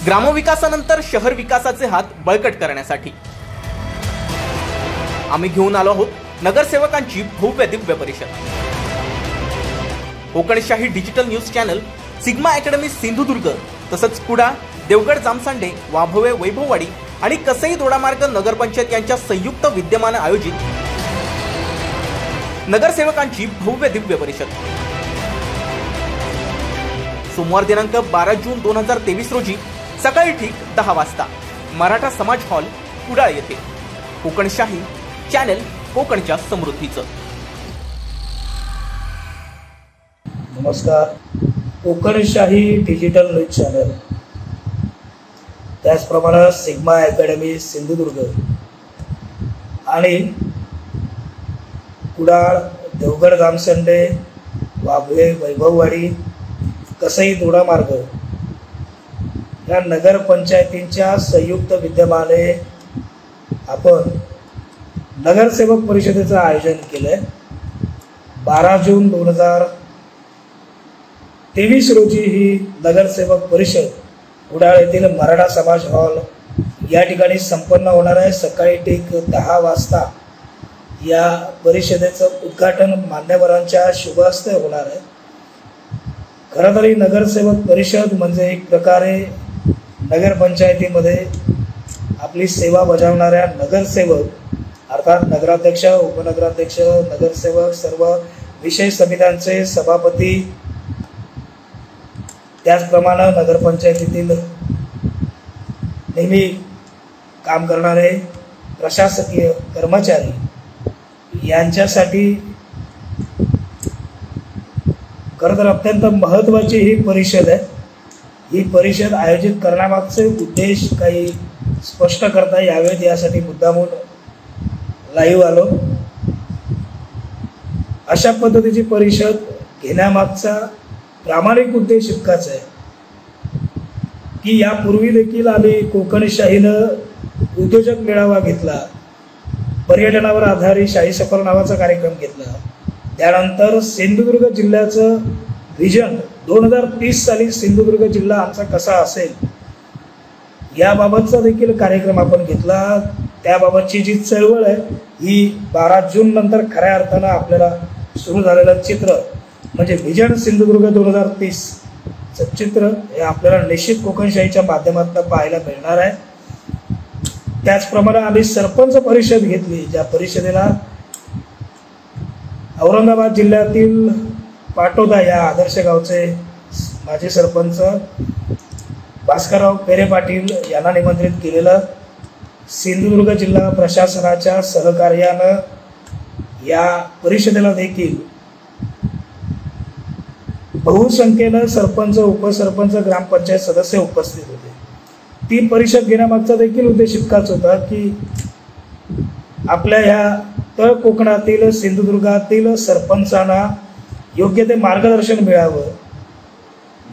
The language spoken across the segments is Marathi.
ग्रामविकासानंतर शहर विकासाचे हात बळकट करण्यासाठी आम्ही घेऊन आलो आहोत नगरसेवकांची भव्य दिव्य परिषद। Kokanshahi digital news channel, Sigma academy Sindhudurg, तसंच कुडाळ, देवगड जामसांडे, वाभवे वैभववाडी आणि कसई दोडामार्ग नगरपंचायत यांच्या संयुक्त विद्यमाने आयोजित नगरसेवकांची भव्य दिव्य परिषद सोमवार दिनांक 12 जून 2023 रोजी सकाळी ठीक 10 वाजता मराठा समाज हॉल, कुडाळ येथे। कोकणशाही चॅनल, कोकणच्या समृद्धीचं। नमस्कार। कोकणशाही डिजिटल न्यूज चॅनल, त्याचप्रमाणे सिग्मा अकॅडमी सिंधुदुर्ग आणि कुडाळ, देवगड जामसंडे, वाभवे वैभववाडी, कसई दोडामार्ग या नगरपंचायतींच्या संयुक्त विद्यमाने आपण नगरसेवक परिषदेचं आयोजन केलंय। 12 जून 2023 रोजी ही नगरसेवक परिषद कुडाळ येथील मराठा समाज हॉल या ठिकाणी संपन्न होणार आहे। सकाळी ठीक 10 वाजता या परिषदेचं उद्घाटन मान्यवरांच्या शुभ हस्ते होणार आहे। खरं तर ही नगरसेवक परिषद म्हणजे एक प्रकारे नगरपंचायतीमध्ये आपली सेवा बजावणाऱ्या नगरसेवक अर्थात नगराध्यक्ष, उपनगराध्यक्ष, नगरसेवक, सर्व विषय समित्यांचे सभापती, त्याचप्रमाणे नगरपंचायतीतील नेहमी काम करणारे प्रशासकीय कर्मचारी यांच्यासाठी खरं तर अत्यंत महत्त्वाची ही परिषद आहे। ही परिषद आयोजित करण्यामागचे उद्देश काही स्पष्ट करता यावेत यासाठी मुद्दामून लाईव्ह आलो। अशा पद्धतीची परिषद घेण्यामागचा प्रामाणिक उद्देश इतकाच आहे की यापूर्वी देखील आम्ही कोकणशाहीनं उद्योजक मेळावा घेतला, पर्यटनावर आधारित शाही सफर नावाचा कार्यक्रम घेतला, त्यानंतर सिंधुदुर्ग जिल्ह्याचं व्हिजन 2030 साली सिंधुदुर्ग जिल्हा आमचा कसा असेल याबाबतचा देखील कार्यक्रम आपण घेतला। त्याबाबतची जी चळवळ आहे ही 12 जून नंतर खऱ्या अर्थानं आपल्याला सुरू झालेलं चित्र म्हणजे व्हिजन सिंधुदुर्ग 2030 चं चित्र हे आपल्याला निश्चित कोकणशाहीच्या माध्यमातून पाहायला मिळणार आहे। त्याचप्रमाणे आम्ही सरपंच परिषद घेतली, ज्या परिषदेला औरंगाबाद जिल्ह्यातील पाटोदा या आदर्श गावचे माजी सरपंच भास्करराव पेरे पाटील यांना निमंत्रित केलेलं। सिंधुदुर्ग जिल्हा प्रशासनाच्या सहकार्यानं या परिषदेला देखील बहुसंख्येनं सरपंच, उपसरपंच, ग्रामपंचायत सदस्य उपस्थित होते। ती परिषद घेण्यामागचा देखील उद्देश इतकाच होता की आपल्या ह्या तळ कोकणातील सिंधुदुर्गातील सरपंचांना योग्य ते मार्गदर्शन मिळावं।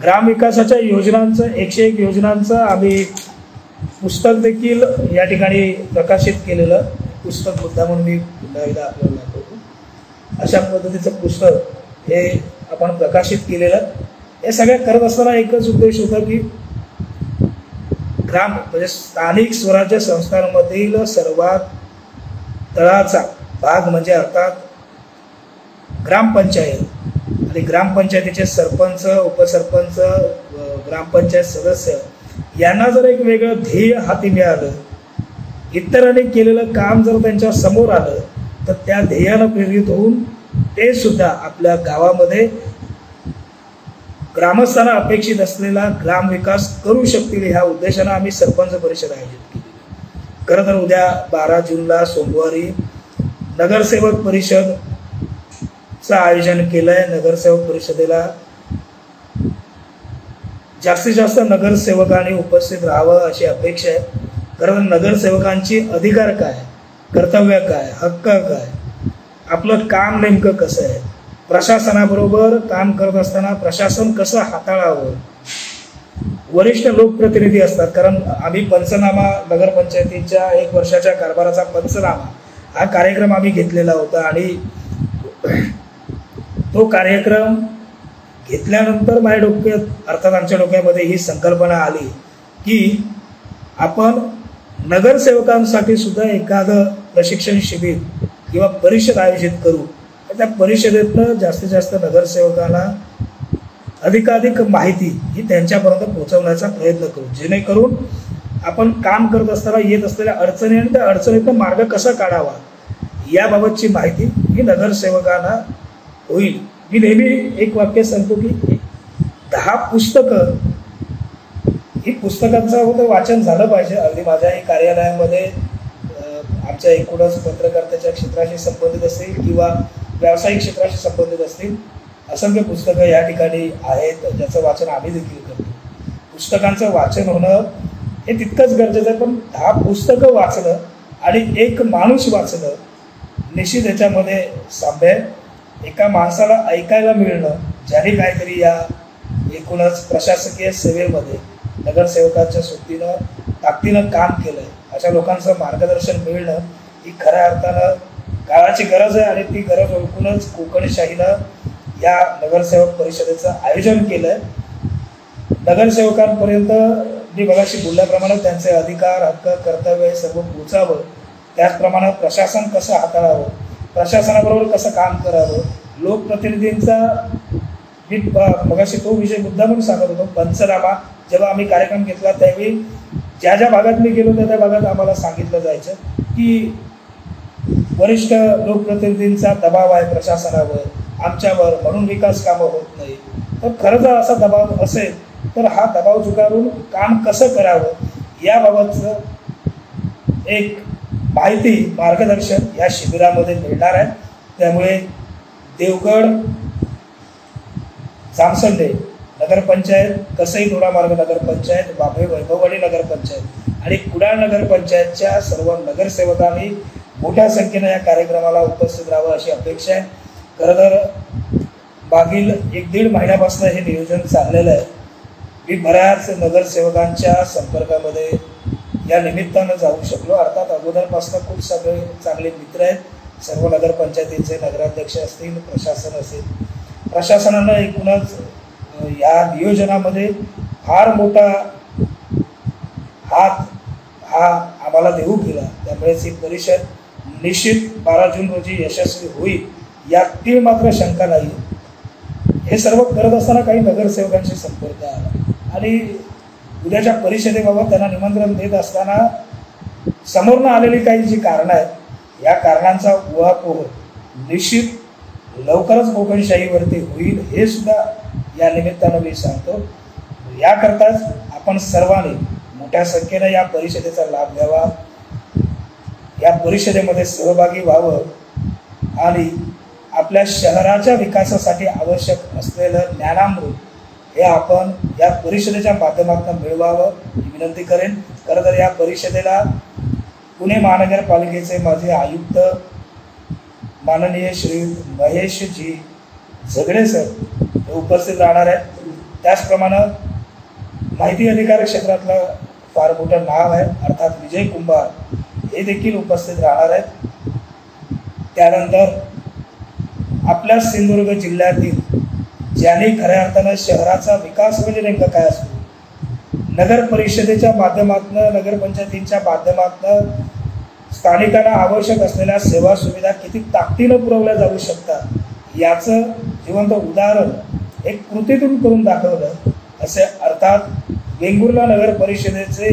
ग्रामविकासाच्या योजनांचं 101 योजनांचं आम्ही पुस्तक देखील या ठिकाणी प्रकाशित केलेलं पुस्तक मुद्दामून मी आपल्याला दाखवतो। अशा पद्धतीचं पुस्तक हे आपण प्रकाशित केलेलं। हे सगळं करत असताना एकच उद्देश होता की ग्राम म्हणजे स्थानिक स्वराज्य संस्थांमधील सर्वात तळाचा भाग म्हणजे अर्थात ग्रामपंचायत आणि ग्रामपंचायतीचे सरपंच, उपसरपंच, ग्रामपंचायत सदस्य यांना जर एक वेगळं ध्येय हाती मिळालं, इतरांनी केलेलं काम जर त्यांच्या समोर आलं तर त्या ध्येयानं प्रेरित होऊन ते सुद्धा आपल्या गावामध्ये ग्रामस्थांना अपेक्षित असलेला ग्रामविकास करू शकतील ह्या उद्देशानं आम्ही सरपंच परिषद आयोजित केली। खरं तर उद्या 12 जूनला सोमवारी नगरसेवक परिषदचं आयोजन केलंय। नगरसेवक परिषदेला जास्तीत जास्त नगरसेवकांनी उपस्थित राहावं अशी अपेक्षा आहे। खरं तर नगरसेवकांची अधिकार काय, कर्तव्य काय, हक्क काय, आपलं काम नेमकं कसं आहे, प्रशासनाबरोबर काम करत असताना प्रशासन कसं हाताळावं, वरिष्ठ लोकप्रतिनिधी असतात। कारण आम्ही पंचनामा नगरपंचायतीच्या 1 वर्षाच्या कारभाराचा पंचनामा हा कार्यक्रम आम्ही घेतलेला होता आणि तो कार्यक्रम घेतल्यानंतर माझ्या डोक्यात अर्थात आमच्या डोक्यामध्ये ही संकल्पना आली की आपण नगरसेवकांसाठी सुद्धा एखादं प्रशिक्षण शिबिर किंवा परिषद आयोजित करू. त्या परिषदेतनं जास्तीत जास्त नगरसेवकांना अधिकाधिक माहिती ही त्यांच्यापर्यंत पोहोचवण्याचा प्रयत्न करू, जेणेकरून आपण काम करत असताना येत असलेल्या अडचणी आणि त्या अडचणीतून मार्ग कसा काढावा याबाबतची माहिती ही नगरसेवकांना होईल. मी नेहमी एक वाक्य सांगतो की 10 पुस्तकं ही पुस्तकांचं वाचन झालं पाहिजे. अगदी माझ्याही कार्यालयामध्ये आमच्या एकूणच पत्रकारितेच्या क्षेत्राशी संबंधित असतील किंवा व्यावसायिक क्षेत्राशी संबंधित असतील असंख्य पुस्तकं या ठिकाणी आहेत, ज्याचं वाचन आम्ही देखील करतो. पुस्तकांचं वाचन होणं हे तितकंच गरजेचं आहे, पण 10 पुस्तकं वाचणं आणि एक माणूस वाचणं निश्चित याच्यामध्ये साम्य आहे. एका माणसाला ऐकायला मिळणं ज्याने काहीतरी या एकूणच प्रशासकीय सेवेमध्ये नगरसेवकाच्या सोबतीनं ताकदीनं काम केलंय, अशा लोकांचं मार्गदर्शन मिळणं ही खऱ्या अर्थानं काळाची गरज आहे. आणि ती गरज ओळखूनच कोकणशाहीनं या नगरसेवक परिषदेचं आयोजन केलंय. नगरसेवकांपर्यंत मी मगाशी बोलल्याप्रमाणे त्यांचे अधिकार, हक्क, कर्तव्य हे सर्व पोचावं. त्याचप्रमाणे प्रशासन कसं हाताळावं, प्रशासनाबरोबर कसं काम करावं, लोकप्रतिनिधींचा मी मगाशी तो विषय मुद्दा म्हणून सांगत होतो. पंचनामा जेव्हा आम्ही कार्यक्रम घेतला त्यावेळी ज्या ज्या भागात मी गेलो त्या भागात आम्हाला सांगितलं जायचं की वरिष्ठ लोकप्रतिनिधींचा दबाव आहे प्रशासनावर, आमच्यावर, म्हणून विकास कामं होत नाही. तर खरं जर असा दबाव असेल तर हा दबाव झुगारून काम कसं करावं याबाबतचं एक माहिती, मार्गदर्शन या शिबिरामध्ये मिळणार आहे. त्यामुळे देवगड, जामसंडे नगरपंचायत, कसई दोडामार्ग नगरपंचायत, बाभे वैभववाडी नगरपंचायत आणि कुडाळ नगरपंचायतच्या सर्व नगरसेवकांनी मोठ्या संख्येने या कार्यक्रमाला उपस्थित राहावं अशी अपेक्षा आहे. खरं तर मागील 1-1.5 महिन्यापासून हे नियोजन चाललेलं आहे. मी बऱ्याच नगरसेवकांच्या संपर्कामध्ये या निमित्तानं जाऊ शकलो. अर्थात अगोदरपासून खूप सगळे चांगले मित्र आहेत. सर्व नगरपंचायतीचे नगराध्यक्ष असतील, प्रशासन असेल. प्रशासनानं एकूणच या नियोजनामध्ये फार मोठा हात हा आम्हाला देऊ केला. त्यामुळेच ही परिषद निश्चित 12 जून रोजी यशस्वी होईल यातील मात्र शंका नाही. हे सर्व करत असताना काही नगरसेवकांशी संपर्क आला आणि उद्याच्या परिषदेबाबत त्यांना निमंत्रण देत असताना समोरनं आलेली काही जी कारणं आहेत या कारणांचा उहापोह निश्चित लवकरच कोकणशाहीवरती होईल हे सुद्धा या निमित्तानं मी सांगतो. याकरताच आपण सर्वांनी मोठ्या संख्येनं या परिषदेचा लाभ घ्यावा, या परिषदेमध्ये सहभागी व्हावं आणि आपल्या शहराच्या विकासासाठी आवश्यक असलेलं ज्ञानामृत हे आपण या परिषदेच्या माध्यमातून मिळवावं ही विनंती करेन. खरं तर या परिषदेला पुणे महानगरपालिकेचे माजी आयुक्त माननीय श्री महेशजी झगडे सर उपस्थित राहणार आहेत. त्याचप्रमाणे माहिती अधिकार क्षेत्रातलं फार मोठं नाव आहे अर्थात विजय कुंभार हे देखील उपस्थित राहणार आहेत. त्यानंतर आपल्या सिंधुदुर्ग जिल्ह्यातील ज्यांनी खऱ्या अर्थानं शहराचा विकास म्हणजे नेमकं काय असतो, नगर परिषदेच्या माध्यमातून, नगरपंचायतींच्या माध्यमातून स्थानिकांना आवश्यक असलेल्या सेवा सुविधा किती ताकदीनं पुरवल्या जाऊ शकतात याचं जिवंत उदाहरण एक कृतीतून करून दाखवलं. असे अर्थात वेंगुर्ला नगर परिषदेचे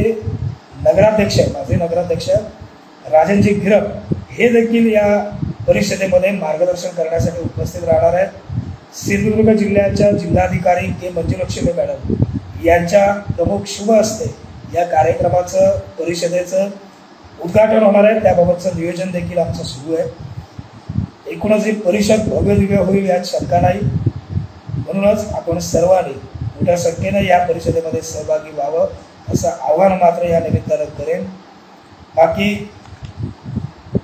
नगराध्यक्ष, माजी नगराध्यक्ष राजनजी गिरप हे देखील या परिषदेमध्ये मार्गदर्शन करण्यासाठी उपस्थित राहणार आहेत. सिंधुदुर्ग जिल्ह्याच्या जिल्हाधिकारी के मंजुलक्ष्मी मॅडम यांच्या प्रमुख शुभ हस्ते या कार्यक्रमाचं, परिषदेचं उद्घाटन होणार आहे. त्याबाबतचं नियोजन देखील आमचं सुरू आहे. एकूणच ही परिषद भव्य दिव्य होईल यात शंका नाही. म्हणूनच आपण सर्वांनी मोठ्या संख्येनं या परिषदेमध्ये सहभागी व्हावं असं आवाहन मात्र या निमित्तानं करेन. बाकी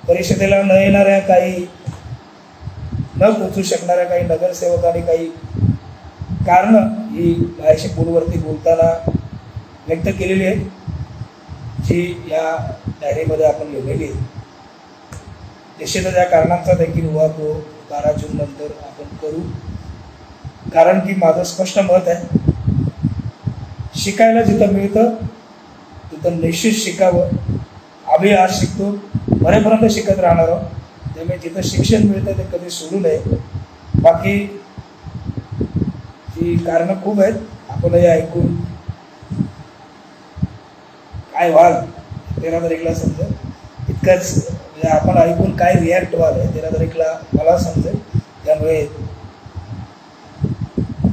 परिषदेला न येणाऱ्या काही, न पोचू शकणाऱ्या काही नगरसेवकांनी काही कारणं ही बाहेरशी फोनवरती बोलताना व्यक्त केलेली आहेत, जी या डायरीमध्ये आपण लिहिलेली आहे. निश्चितच या कारणांचा देखील उहापोह 12 जून नंतर आपण करू. कारण की माझं स्पष्ट मत आहे, शिकायला जिथं मिळतं तिथं निश्चित शिकावं. आम्ही आज शिकतो, बरेपर्यंत शिकत राहणार आहोत. त्यामुळे जिथं शिक्षण मिळतं ते कधी सोडू नये. बाकी ही कारणं खूप आहेत, आपण हे ऐकून काय व्हाल 13 तारीखला समजेल. इतकंच म्हणजे आपण ऐकून काय रिॲक्ट व्हाल 13 तारीखला मला समजेल. त्यामुळे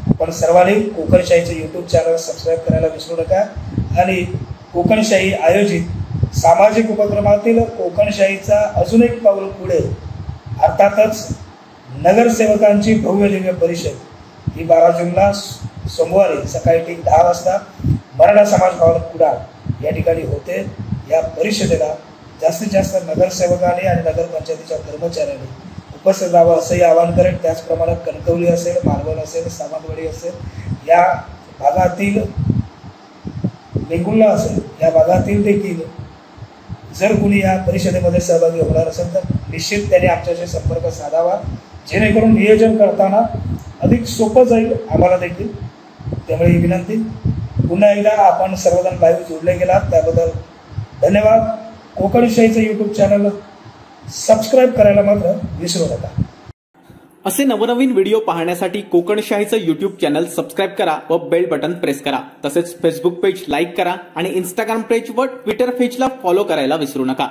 आपण सर्वांनी कोकणशाहीचे यूट्यूब चॅनल सबस्क्राईब करायला विसरू नका. आणि कोकणशाही आयोजित सामाजिक उपक्रमातील कोकणशाहीचा अजून एक पाऊल पुढे, अर्थातच नगरसेवकांची भव्य दिव्य परिषद ही 12 जूनला सोमवारी सकाळी ठीक 10 वाजता मराठा समाज भवन कुडाळ या ठिकाणी होते. या परिषदेला जास्तीत जास्त नगरसेवकांनी आणि नगरपंचायतीच्या कर्मचाऱ्यांनी उपस्थित राहावं असंही आवाहन करेल. त्याचप्रमाणे कणकवली असेल, मालवण असेल, सावंतवाडी असेल, या भागातील वेंगुर्ला असेल, या भागातील देखील जर कुणी या परिषदेमध्ये सहभागी होणार असेल तर निश्चित त्याने आमच्याशी संपर्क साधावा, जेणेकरून नियोजन करताना अधिक सोपं जाईल आम्हाला देखील. त्यामुळे ही विनंती. पुन्हा एकदा आपण सर्वजण लाईव्ह जोडले गेलात त्याबद्दल धन्यवाद. कोकणशाहीचं यूट्यूब चॅनल सबस्क्राईब करायला मात्र विसरू नका. असे नवनवीन व्हिडिओ पाहण्यासाठी कोकणशाहीचं यूट्यूब चॅनल सबस्क्राईब करा व बेल बटन प्रेस करा. तसेच फेसबुक पेज लाईक करा आणि इंस्टाग्राम पेज व ट्विटर पेजला फॉलो करायला विसरू नका.